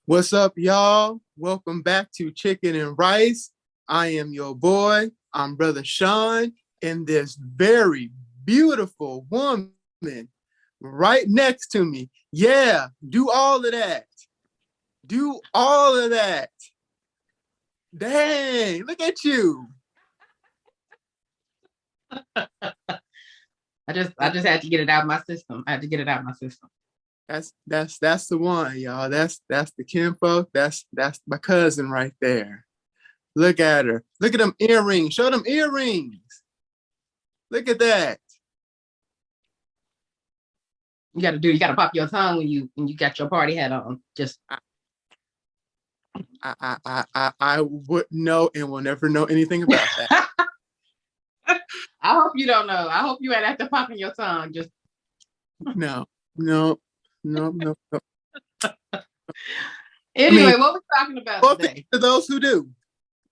What's up, y'all? Welcome back to Chicken and Rice. I am your boy. I'm Brother Sean, and this very beautiful woman right next to me. Yeah, do all of that. Do all of that. Dang, look at you. I just had to get it out of my system. I had to get it out of my system. That's the one, y'all. That's the kinfolk. That's my cousin right there. Look at her. Look at them earrings. Show them earrings. Look at that. You gotta pop your tongue when you got your party hat on. Just I wouldn't know and will never know anything about that. I hope you don't know. I hope you ain't after popping your tongue. Just No, no, no, no, no. anyway, what we talking about today? To those who do.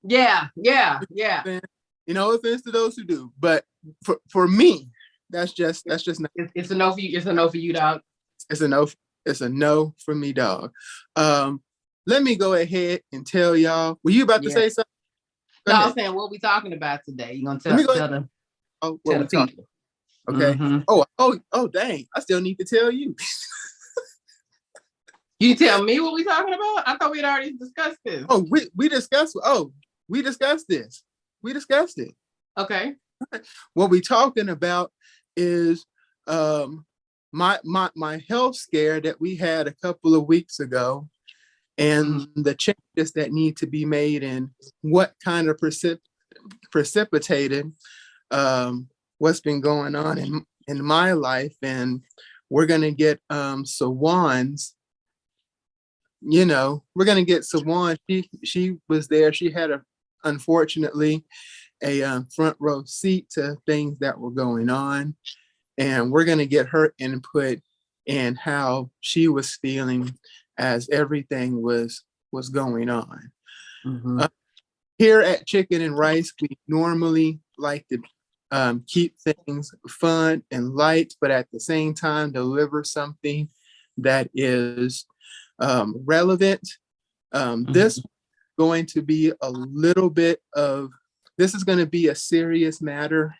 Yeah. No offense to those who do, but for me, that's just not. It's a no for you. It's a no for you, dog. It's a no. It's a no for me, dog. Let me go ahead and tell y'll. Were you about to say something? No, I was saying what we talking about today. You gonna tell them? Oh, what we talking? Okay. Mm-hmm. Oh, dang! I still need to tell you. You tell me what we talking about? I thought we had already discussed this. Oh, we discussed. Oh, we discussed this. We discussed it. Okay. What we talking about is my health scare that we had a couple of weeks ago, and the changes that need to be made, and what kind of precipitated what's been going on in my life. And we're gonna get Sujuane's. We're gonna get Sujuane. She was there. She had unfortunately a front row seat to things that were going on, and we're gonna get her input in how she was feeling as everything was going on. Mm-hmm. Here at Chicken and Rice, we normally like to keep things fun and light, but at the same time deliver something that is relevant. This is going to be a little bit of, this is going to be a serious matter.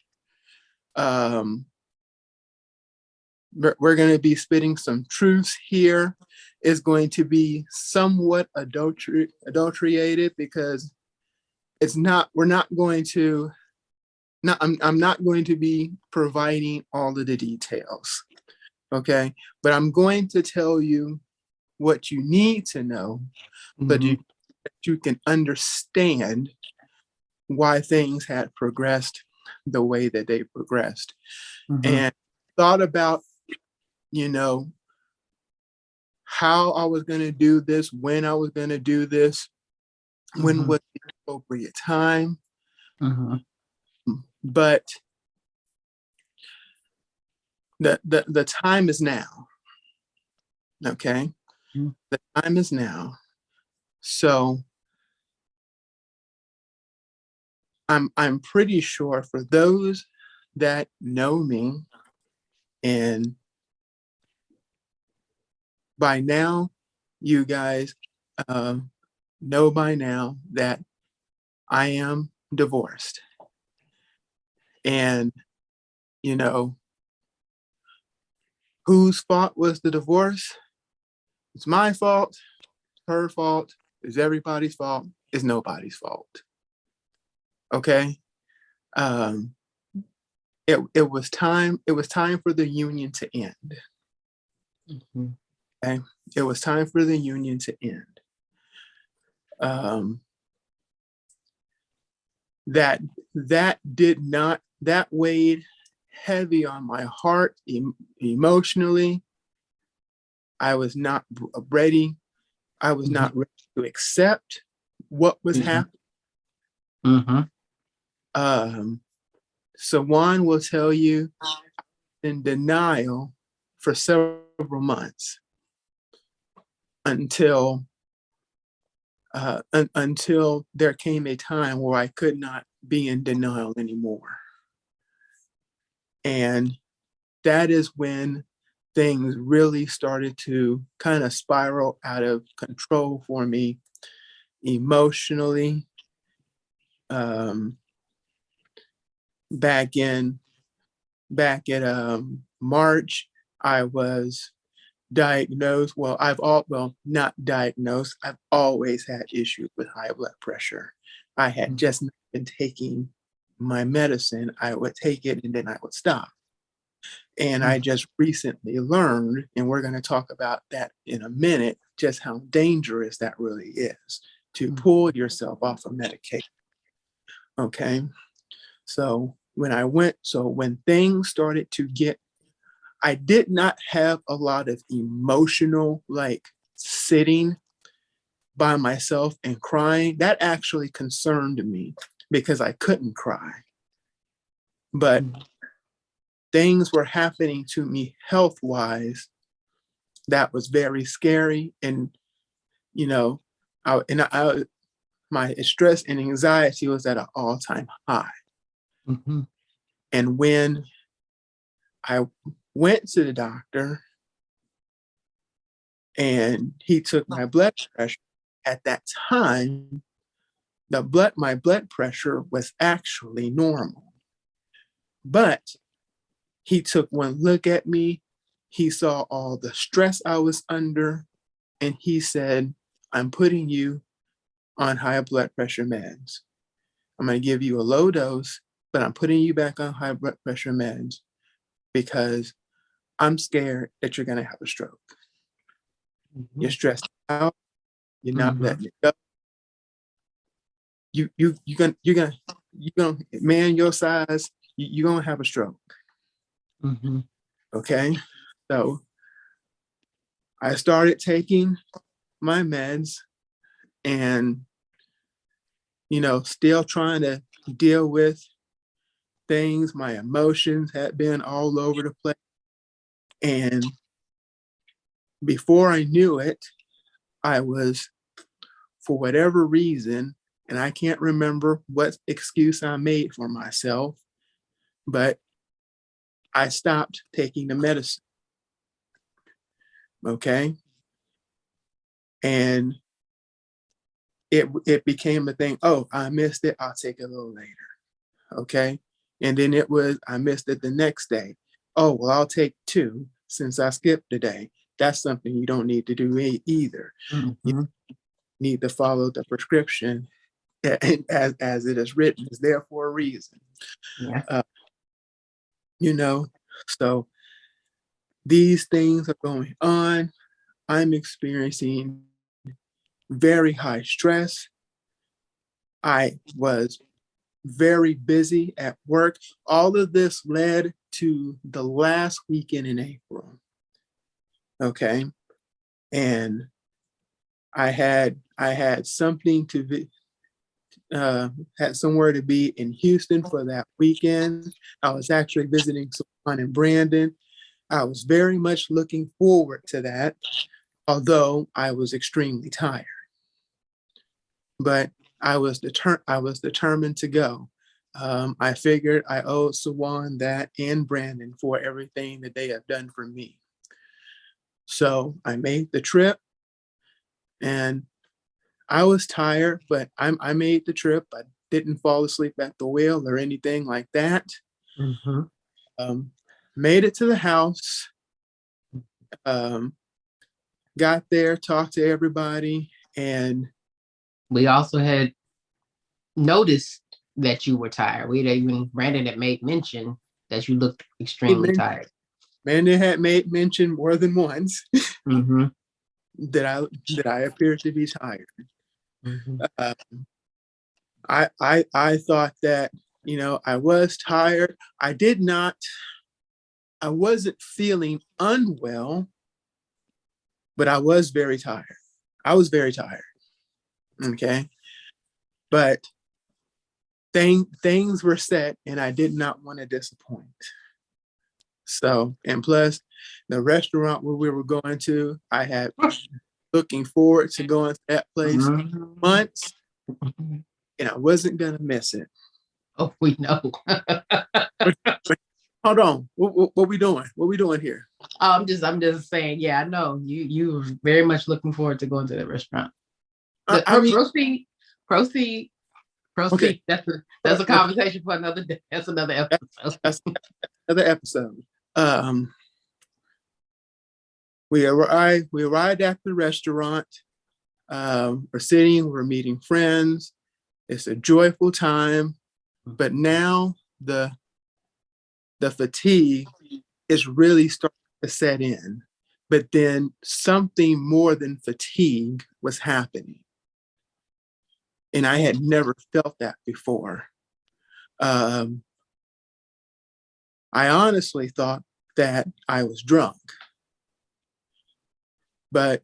We're going to be spitting some truths here. It's going to be somewhat adulterated because I'm not going to be providing all of the details. Okay. But I'm going to tell you what you need to know, but you can understand why things had progressed the way that they progressed. And thought about, how I was going to do this, when I was going to do this, when was the appropriate time. But the time is now. Okay. The time is now. So I'm pretty sure for those that know me, and by now, you guys know by now that I am divorced. And, whose fault was the divorce? It's my fault, her fault, it's everybody's fault, it's nobody's fault. Okay? It was time for the union to end. Okay? It was time for the union to end. That weighed heavy on my heart emotionally. I was not ready. I was not ready to accept what was happening. Sujuane will tell you in denial for several months until there came a time where I could not be in denial anymore. And that is when things really started to kind of spiral out of control for me emotionally. Um, back in back in March, I was diagnosed. Well, not diagnosed. I've always had issues with high blood pressure. I had just not been taking my medicine. I would take it and then I would stop. And I just recently learned, and we're going to talk about that in a minute, just how dangerous that really is to pull yourself off of medication. Okay. When things started to get, I did not have a lot of emotional, like sitting by myself and crying. That actually concerned me because I couldn't cry. But things were happening to me health wise that was very scary. And, you know, my stress and anxiety was at an all-time high. Mm-hmm. And when I went to the doctor and he took my blood pressure, at that time, my blood pressure was actually normal. But he took one look at me, he saw all the stress I was under, and he said, I'm putting you on high blood pressure meds. I'm going to give you a low dose, but I'm putting you back on high blood pressure meds because I'm scared that you're going to have a stroke. Mm-hmm. You're stressed out. You're not letting it go. You're gonna man your size. You're gonna have a stroke. Mm-hmm. Okay, so I started taking my meds, and still trying to deal with things. My emotions had been all over the place, and before I knew it, I was, for whatever reason, and I can't remember what excuse I made for myself, but I stopped taking the medicine. Okay. And it became a thing. Oh, I missed it. I'll take it a little later. Okay. And then I missed it the next day. Oh, well, I'll take two since I skipped a day. That's something you don't need to do either. You Mm-hmm. need to follow the prescription as it is written. It's there for a reason. Yeah. Uh, so these things are going on. I'm experiencing very high stress. I was very busy at work. All of this led to the last weekend in April. Okay. And I had something to be, had somewhere to be in Houston for that weekend. I was actually visiting someone in Brandon. I was very much looking forward to that, although I was extremely tired. But I was determined to go. I figured I owed Sujuane that and Brandon for everything that they have done for me. So I made the trip, and I was tired, but I made the trip. I didn't fall asleep at the wheel or anything like that. Mm-hmm. Um, Made it to the house, um, got there, talked to everybody, and We also had noticed that you were tired. Brandon had made mention that you looked extremely tired. Brandon had made mention more than once Mm-hmm. that I appeared to be tired. Mm-hmm. I thought that I was tired. I wasn't feeling unwell, but I was very tired. I was very tired. Okay, but things were set, and I did not want to disappoint. So, and plus, the restaurant where we were going to, I had looking forward to going to that place months, and I wasn't gonna miss it. Oh, we know. Hold on. What we doing? What we doing here? Oh, I'm just saying, yeah, I know you were very much looking forward to going to the restaurant. I, I mean, Proceed, proceed, okay. proceed. That's a Okay. conversation for another day. That's another episode. That's another episode. Um, we arrived at the restaurant. We're sitting, we're meeting friends. It's a joyful time, but now the fatigue is really starting to set in. But then something more than fatigue was happening. And I had never felt that before. Um, I honestly thought that I was drunk, but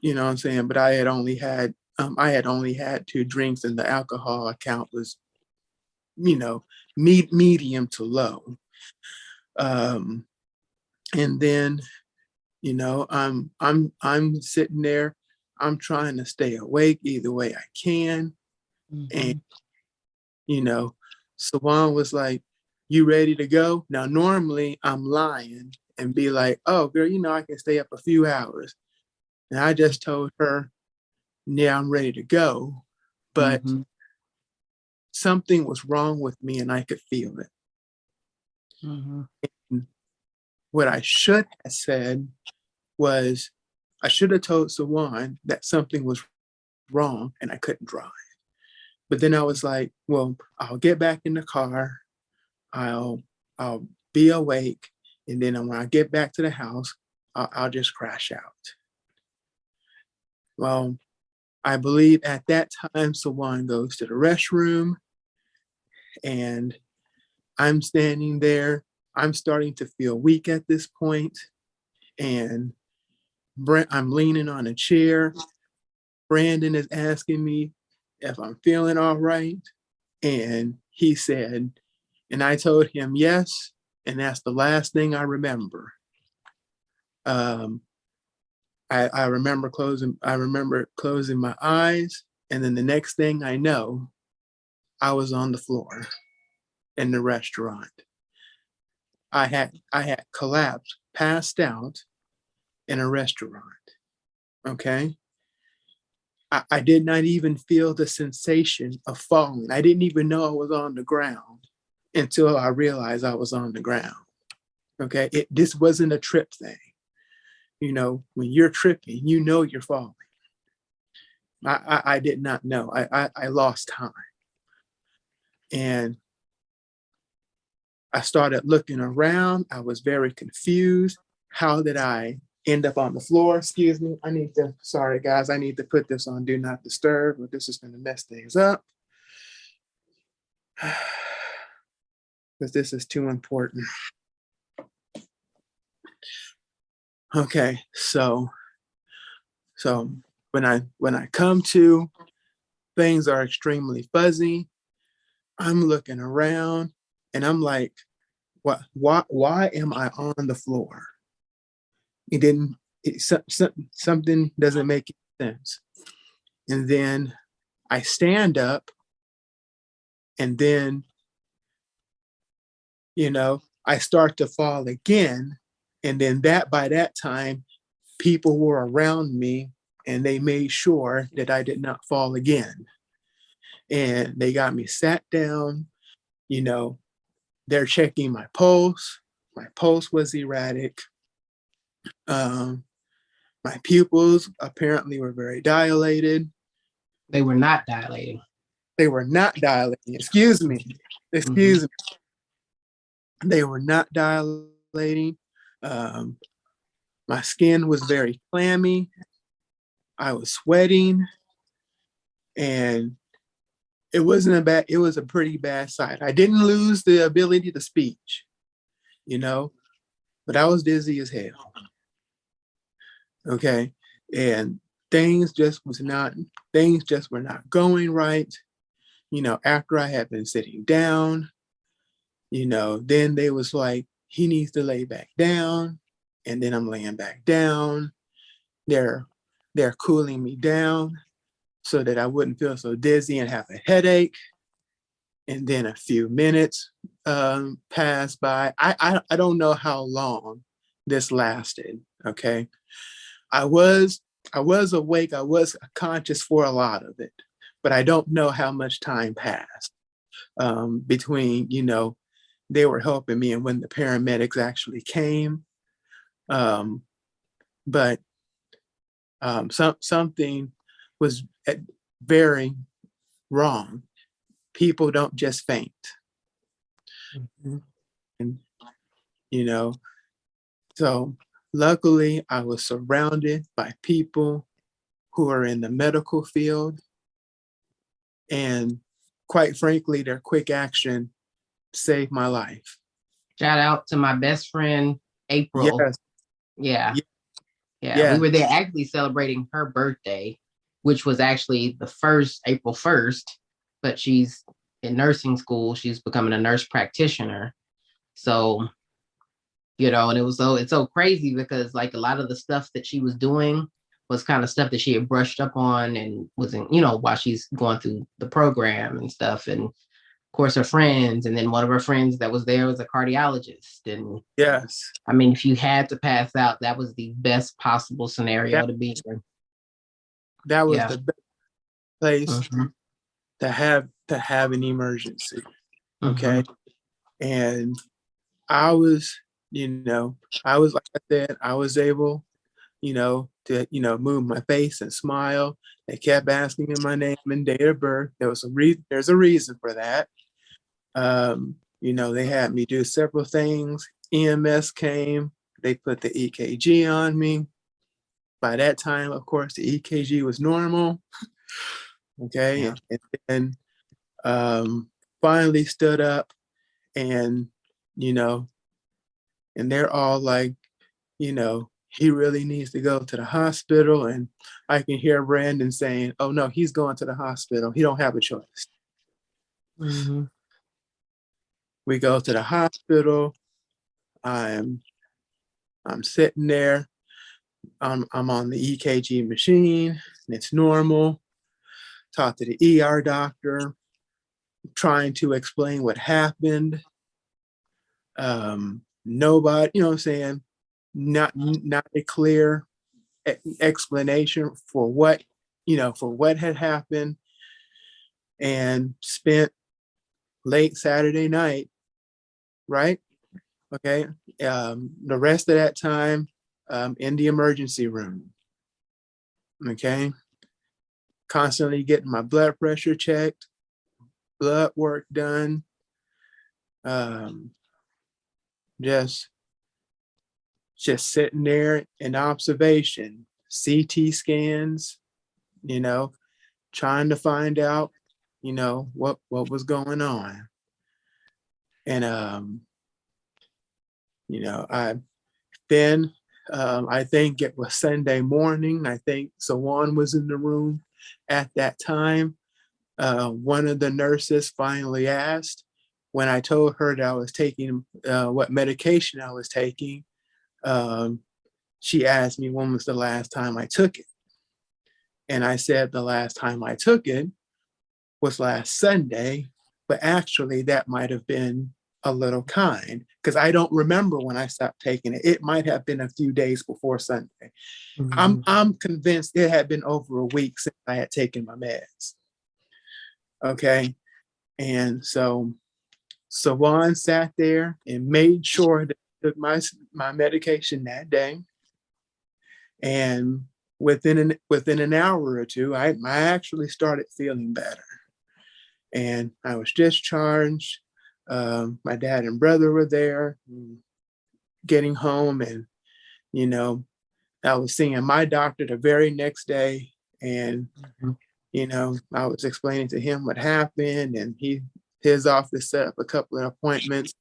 you know what I'm saying? But I had only had 2 drinks and the alcohol account was, you know, medium to low. Um, and then, you know, I'm sitting there, I'm trying to stay awake either way I can. And, Mhm. you know, Sawan was like, "You ready to go?" Now, normally I'm lying and be like, "Oh, girl, you know, I can stay up a few hours." And I just told her, "Yeah, I'm ready to go." But Mhm. something was wrong with me and I could feel it. Mhm. And what I should have said was, I should have told Sawan that something was wrong and I couldn't drive. But then I was like, well, I'll get back in the car. I'll I'll be awake, and then when I get back to the house, I'll just crash out. Well, I believe at that time, Sawan goes to the restroom, and I'm standing there. I'm starting to feel weak at this point, and I'm leaning on a chair. Brandon is asking me if I'm feeling all right, and he said, and I told him yes, and that's the last thing I remember. Um, I remember closing my eyes, and then the next thing I know, I was on the floor in the restaurant. I had collapsed, passed out in a restaurant. Okay. I did not even feel the sensation of falling. I didn't even know I was on the ground until I realized I was on the ground. Okay. This wasn't a trip thing. You know, when you're tripping, you know you're falling. I did not know. I lost time. And I started looking around. I was very confused. How did I end up on the floor? Excuse me. Sorry guys, I need to put this on do not disturb, or this is going to mess things up. Because this is too important. Okay, so when I come to, things are extremely fuzzy. I'm looking around and I'm like, why am I on the floor? It didn't something doesn't make sense. And then I stand up, and then, I start to fall again. And then by that time, people were around me and they made sure that I did not fall again. And they got me sat down, you know, they're checking my pulse. My pulse was erratic. Um, my pupils apparently were very dilated. They were not dilating. They were not dilating. Excuse me. Mhm. Excuse me. They were not dilating. Um, my skin was very clammy. I was sweating, and it was a pretty bad sight. I didn't lose the ability to speech, you know, but I was dizzy as hell. Okay. And things just was not, things just were not going right. After I had been sitting down, then they was like, he needs to lay back down. And then I'm laying back down. They're they're cooling me down so that I wouldn't feel so dizzy and have a headache. and then a few minutes passed by. I don't know how long this lasted. Okay, I was I was awake. I was conscious for a lot of it, but I don't know how much time passed between they were helping me and when the paramedics actually came. Um, but something was very wrong. People don't just faint, Mhm. and you know. So luckily, I was surrounded by people who are in the medical field, and quite frankly, their quick action saved my life. Shout out to my best friend, April. Yes, Yeah. ye- Yeah. We yes, were there actually celebrating her birthday, which was actually the first April 1st, but she's in nursing school. She's becoming a nurse practitioner. So, and it's so crazy because like a lot of the stuff that she was doing was kind of stuff that she had brushed up on and wasn't, while she's going through the program and stuff. And of course her friends, and then one of her friends that was there was a cardiologist. And yes. I mean, if you had to pass out, that was the best possible That scenario to be in. that was Yeah. the best place Mhm. to have an emergency. Okay, Mhm. and I was, I was like I said, I was able, to move my face and smile. They kept asking me my name and date of birth. There's a reason for that. They had me do several things. EMS came. They put the EKG on me. By that time, of course, the EKG was normal. Okay, Yeah. and then finally stood up, and you know, and they're all like, he really needs to go to the hospital. And I can hear Brandon saying, "Oh no, he's going to the hospital. He don't have a choice." Mhm. We go to the hospital. I'm I'm sitting there. I'm on the EKG machine, and it's normal. Talk to the ER doctor, trying to explain what happened. Nobody, you know what I'm saying? Not a clear explanation for what had happened, and spent late Saturday night, right? Okay. The rest of that time in the emergency room. Okay. Constantly getting my blood pressure checked, blood work done, um, just just sitting there in observation, CT scans, you know, trying to find out, what was going on. And I then I think it was Sunday morning. I think Sawan was in the room at that time. One of the nurses finally asked when I told her that I was taking what medication I was taking. Um, she asked me when was the last time I took it. And I said the last time I took it was last Sunday, but actually that might have been a little kind because I don't remember when I stopped taking it. It might have been a few days before Sunday. I'm Mhm. I'm convinced it had been over a week since I had taken my meds. Okay. And so Sawan sat there and made sure that I took my medication that day. And within an hour or two, I actually started feeling better. And I was discharged. My dad and brother were there, getting home, and you know, I was seeing my doctor the very next day, and Mhm. I was explaining to him what happened, and his office set up a couple of appointments.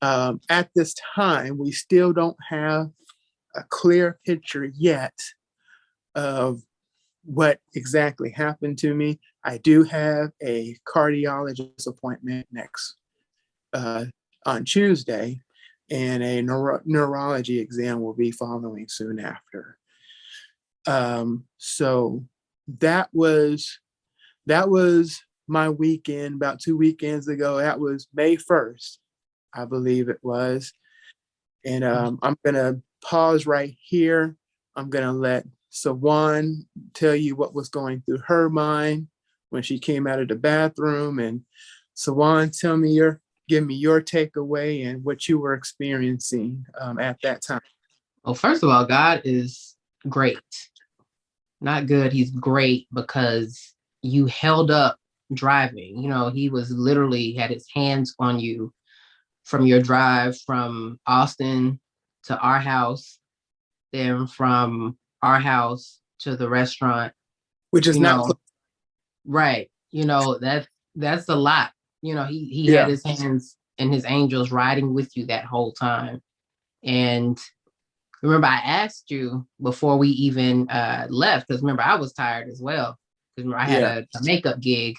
At this time, we still don't have a clear picture yet of what exactly happened to me. I do have a cardiologist appointment uh, on Tuesday, and a neurology exam will be following soon after. So that was that was my weekend about 2 weekends ago. That was May 1st, I believe it was. And I'm going to pause right here. I'm going to let Sawan tell you what was going through her mind when she came out of the bathroom. And Sawan, give me your takeaway and what you were experiencing at that time. Well, first of all, God is great. Not good. He's great because you held up driving. He was literally had his hands on you from your drive from Austin to our house, then from our house to the restaurant. Which is you not know, right. That's a lot. He had Yeah. his hands and his angels riding with you that whole time. And remember, I asked you before we even left, because remember, I was tired as well. Because remember, I had Yeah. a makeup gig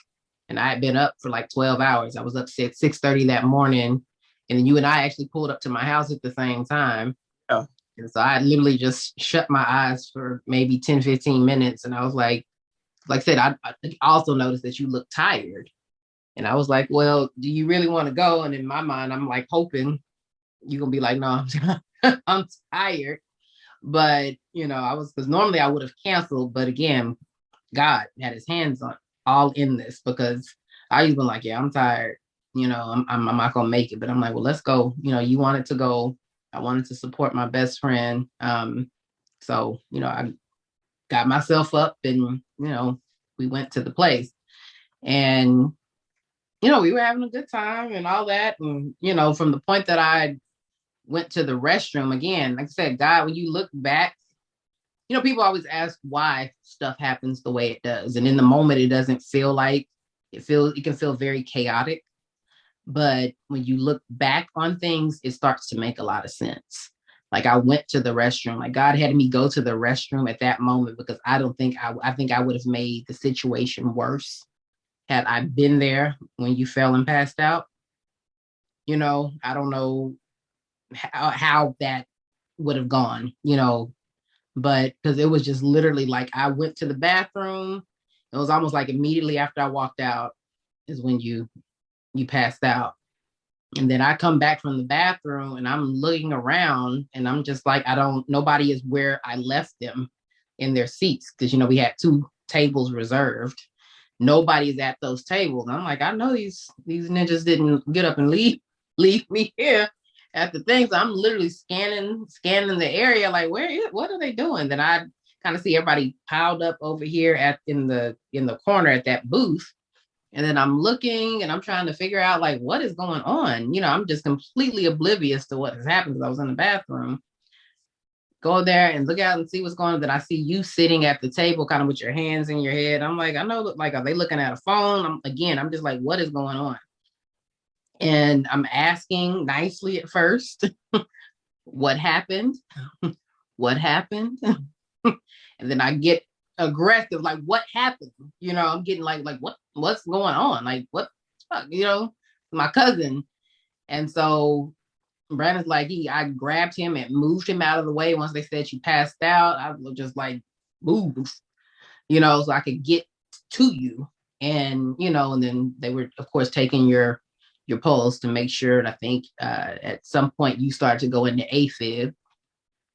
and I had been up for like 12 hours. I was up at 6:30 that morning. And then you and I actually pulled up to my house at the same time. Yeah. And so I literally just shut my eyes for maybe 10, 15 minutes. And I was like I said, I also noticed that you look tired. And I was like, well, do you really want to go? And in my mind, I'm like hoping you're going to be like, no, I'm tired. But, I was, because normally I would have canceled. But again, God had his hands on all in this because I was been like, yeah, I'm tired. I'm not going to make it. But I'm like, well, let's go. You wanted to go. I wanted to support my best friend. So, I got myself up and, we went to the place. And, we were having a good time and all that. And, from the point that I went to the restroom again, like I said, God, when you look back, people always ask why stuff happens the way it does. And in the moment, it doesn't feel like it can feel very chaotic. But when you look back on things, it starts to make a lot of sense. Like I went to the restroom, like God had me go to the restroom at that moment because I think I would have made the situation worse had I been there when you fell and passed out. I don't know how that would have gone, but because it was just literally like I went to the bathroom. It was almost like immediately after I walked out is when you passed out. And then I come back from the bathroom and I'm looking around and I'm just like, nobody is where I left them in their seats. Cause we had 2 tables reserved. Nobody's at those tables. And I'm like, I know these ninjas didn't get up and leave me here at the thing. So I'm literally scanning the area, like, what are they doing? Then I kind of see everybody piled up over here in the corner at that booth. And then I'm looking and I'm trying to figure out like what is going on. I'm just completely oblivious to what has happened because I was in the bathroom. Go there and look out and see what's going on. Then I see you sitting at the table, kind of with your hands in your head. I'm like, I know, like, are they looking at a phone? I'm just like, what is going on? And I'm asking nicely at first, what happened? What happened? And then I get aggressive, like, what happened? I'm getting like what's going on? Like, what, my cousin. And so Brandon's like, I grabbed him and moved him out of the way. Once they said she passed out, I was just like, move, so I could get to you. And, and then they were, of course, taking your pulse to make sure. And I think at some point you start to go into AFib.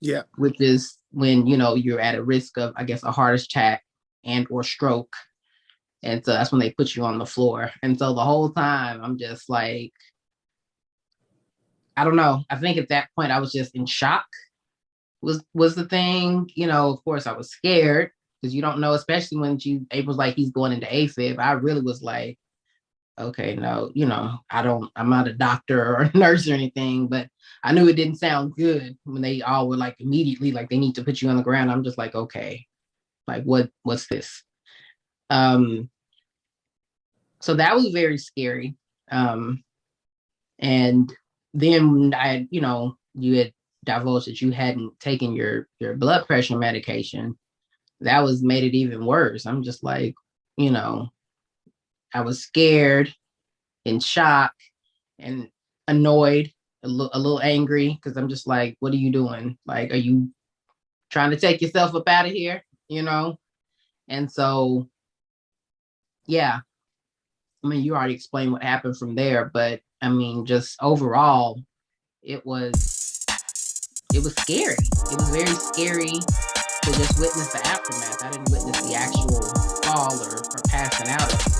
Yeah. Which is when, you're at a risk of, I guess, a heart attack and or stroke. And so that's when they put you on the floor. And so the whole time I'm just like, I don't know. I think at that point I was just in shock was the thing. Of course I was scared because you don't know, especially when April's like, he's going into AFib. I really was like, okay, no, I'm not a doctor or a nurse or anything, but I knew it didn't sound good when they all were like immediately like they need to put you on the ground. I'm just like, okay, like what's this? So that was very scary. And then you had divulged that you hadn't taken your blood pressure medication. That was made it even worse. I'm just like, I was scared, in shock, and annoyed, a little angry because I'm just like, what are you doing? Like, are you trying to take yourself up out of here? And so, yeah. I mean, you already explained what happened from there, but I mean, just overall, it was it was scary. It was very scary to just witness the aftermath. I didn't witness the actual fall or passing out of